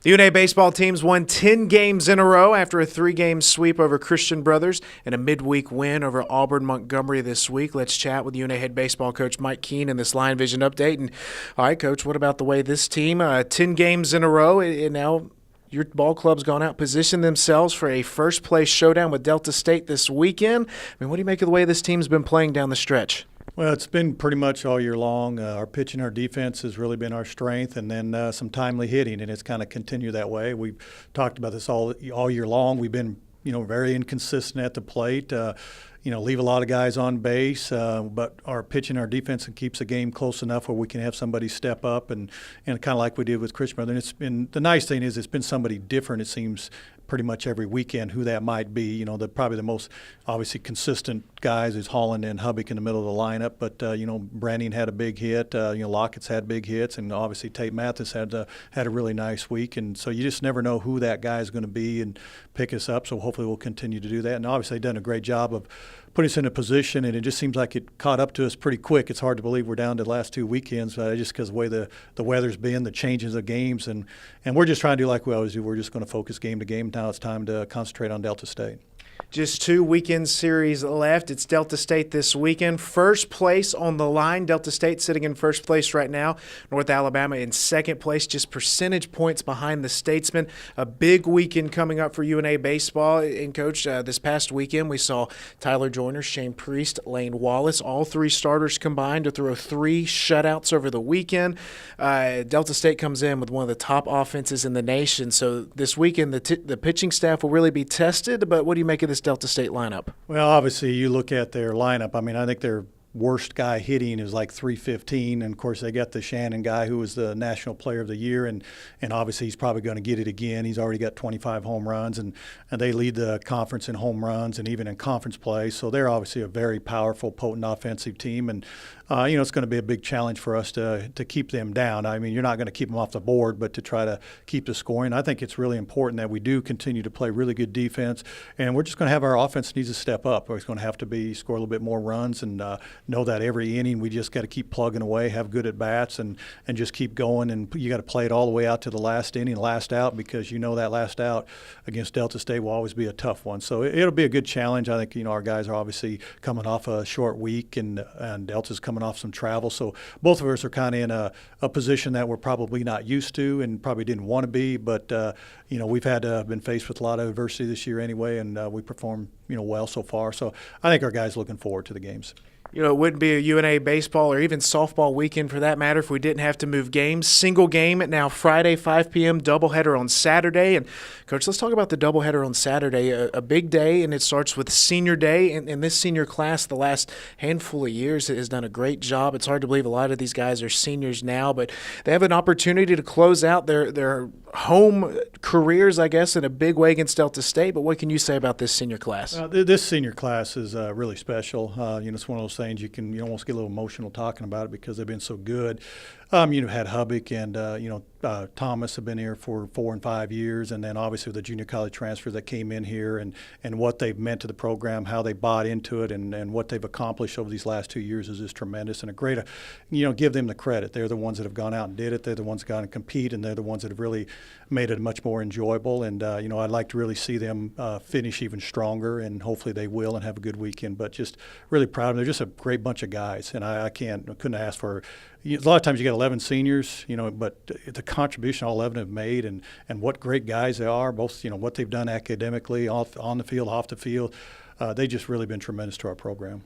The UNA baseball teams won 10 games in a row after a 3-game sweep over Christian Brothers and a midweek win over Auburn Montgomery this week. Let's chat with UNA head baseball coach Mike Keene in this Lion Vision update. And all right, Coach, what about the way this team, 10 games in a row, and now your ball club's gone out, positioned themselves for a first-place showdown with Delta State this weekend. I mean, what do you make of the way this team's been playing down the stretch? Well, it's been pretty much all year long. Our pitching, our defense has really been our strength, and then some timely hitting, and it's kind of continued that way. We've talked about this all year long. We've been, very inconsistent at the plate. Leave a lot of guys on base, but our pitching, our defense keeps the game close enough where we can have somebody step up, and kind of like we did with Christian Brothers. And it's been, the nice thing is it's been somebody different, it seems, pretty much every weekend, who that might be. Probably the most obviously consistent guys is Holland and Hubbock in the middle of the lineup. But Brandon had a big hit. Lockett's had big hits, and obviously Tate Mathis had a really nice week. And so you just never know who that guy is going to be and pick us up. So hopefully we'll continue to do that. And obviously they've done a great job of putting us in a position, and it just seems like it caught up to us pretty quick. It's hard to believe we're down to the last 2 weekends, just because of the way the weather's been, the changes of games, and we're just trying to do like we always do. We're just going to focus game to game. Now it's time to concentrate on Delta State. Just 2 weekend series left. It's Delta State this weekend. First place on the line. Delta State sitting in first place right now. North Alabama in second place, just percentage points behind the Statesmen. A big weekend coming up for UNA baseball. And, Coach, this past weekend we saw Tyler Joyner, Shane Priest, Lane Wallace, all 3 starters combined to throw 3 shutouts over the weekend. Delta State comes in with one of the top offenses in the nation. So this weekend the pitching staff will really be tested. But what do you make of this Delta State lineup? Well, obviously you look at their lineup. I mean, I think their worst guy hitting is like 315, and of course they got the Shannon guy who was the National Player of the Year, and obviously he's probably going to get it again. He's already got 25 home runs, and they lead the conference in home runs and even in conference play. So they're obviously a very powerful, potent offensive team, and it's going to be a big challenge for us to keep them down. I mean, you're not going to keep them off the board, but to try to keep the scoring. I think it's really important that we do continue to play really good defense, and we're just going to have our offense needs to step up. It's going to have to score a little bit more runs, and know that every inning we just got to keep plugging away, have good at bats, and just keep going. And you got to play it all the way out to the last inning, last out, because that last out against Delta State will always be a tough one. So it'll be a good challenge. I think our guys are obviously coming off a short week, and Delta's coming off some travel. So both of us are kind of in a position that we're probably not used to and probably didn't want to be. But we've been faced with a lot of adversity this year anyway, and we performed well so far. So I think our guys are looking forward to the games. It wouldn't be a UNA baseball or even softball weekend for that matter if we didn't have to move games. Single game now Friday, 5 p.m., doubleheader on Saturday. And, Coach, let's talk about the doubleheader on Saturday. A big day, and it starts with Senior Day. And this senior class the last handful of years has done a great job. It's hard to believe a lot of these guys are seniors now, but they have an opportunity to close out their home careers, I guess, in a big way against Delta State. But what can you say about this senior class? This senior class is really special. It's one of those things you can almost get a little emotional talking about it because they've been so good. Had Hubbock and Thomas have been here for 4 and 5 years, and then obviously the junior college transfers that came in here and what they've meant to the program, how they bought into it, and what they've accomplished over these last 2 years is just tremendous, and a great, give them the credit. They're the ones that have gone out and did it. They're the ones that got to compete, and they're the ones that have really made it much more enjoyable. And I'd like to really see them finish even stronger, and hopefully they will and have a good weekend. But just really proud of them. They're just a great bunch of guys, and I couldn't ask for. A lot of times you get 11 seniors, but the contribution all 11 have made, and what great guys they are, both what they've done academically, on the field, off the field, they just really been tremendous to our program.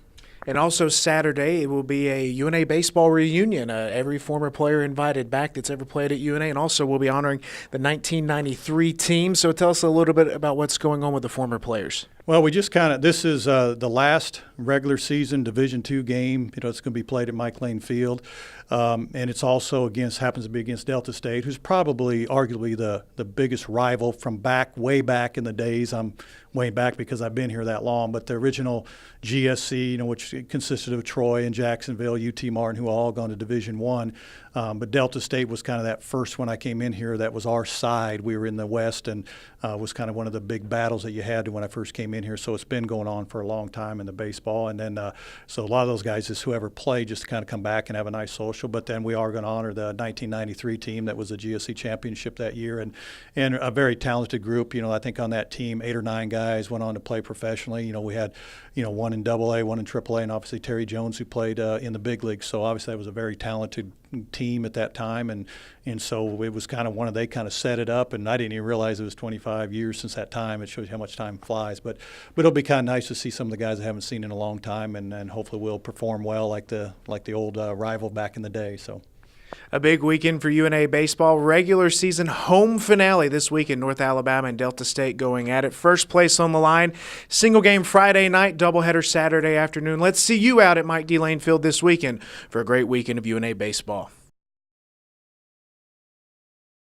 And also Saturday, it will be a UNA baseball reunion. Every former player invited back that's ever played at UNA, and also we'll be honoring the 1993 team. So tell us a little bit about what's going on with the former players. Well, we just this is the last regular season Division II game. It's going to be played at Mike Lane Field. And it's also happens to be against Delta State, who's probably arguably the biggest rival from way back in the days. I'm way back because I've been here that long. But the original GSC, which consisted of Troy and Jacksonville, UT Martin, who all gone to Division I. But Delta State was kind of that first when I came in here. That was our side. We were in the West, and was kind of one of the big battles that you had when I first came in in here, so it's been going on for a long time in the baseball. And then so a lot of those guys, just whoever played, just to kind of come back and have a nice social. But then we are going to honor the 1993 team that was the GSC championship that year, and a very talented group. You know, I think on that team, 8 or 9 guys went on to play professionally. You know, we had, you know, one in AA, one in AAA, and obviously Terry Jones, who played in the big leagues. So obviously that was a very talented team at that time, and so it was kind of they kind of set it up, and I didn't even realize it was 25 years since that time. It shows you how much time flies. But it'll be kind of nice to see some of the guys I haven't seen in a long time, and hopefully we'll perform well like the old rival back in the day. So. A big weekend for UNA baseball. Regular season home finale this weekend. North Alabama and Delta State going at it. First place on the line. Single game Friday night, doubleheader Saturday afternoon. Let's see you out at Mike D. Lane Field this weekend for a great weekend of UNA baseball.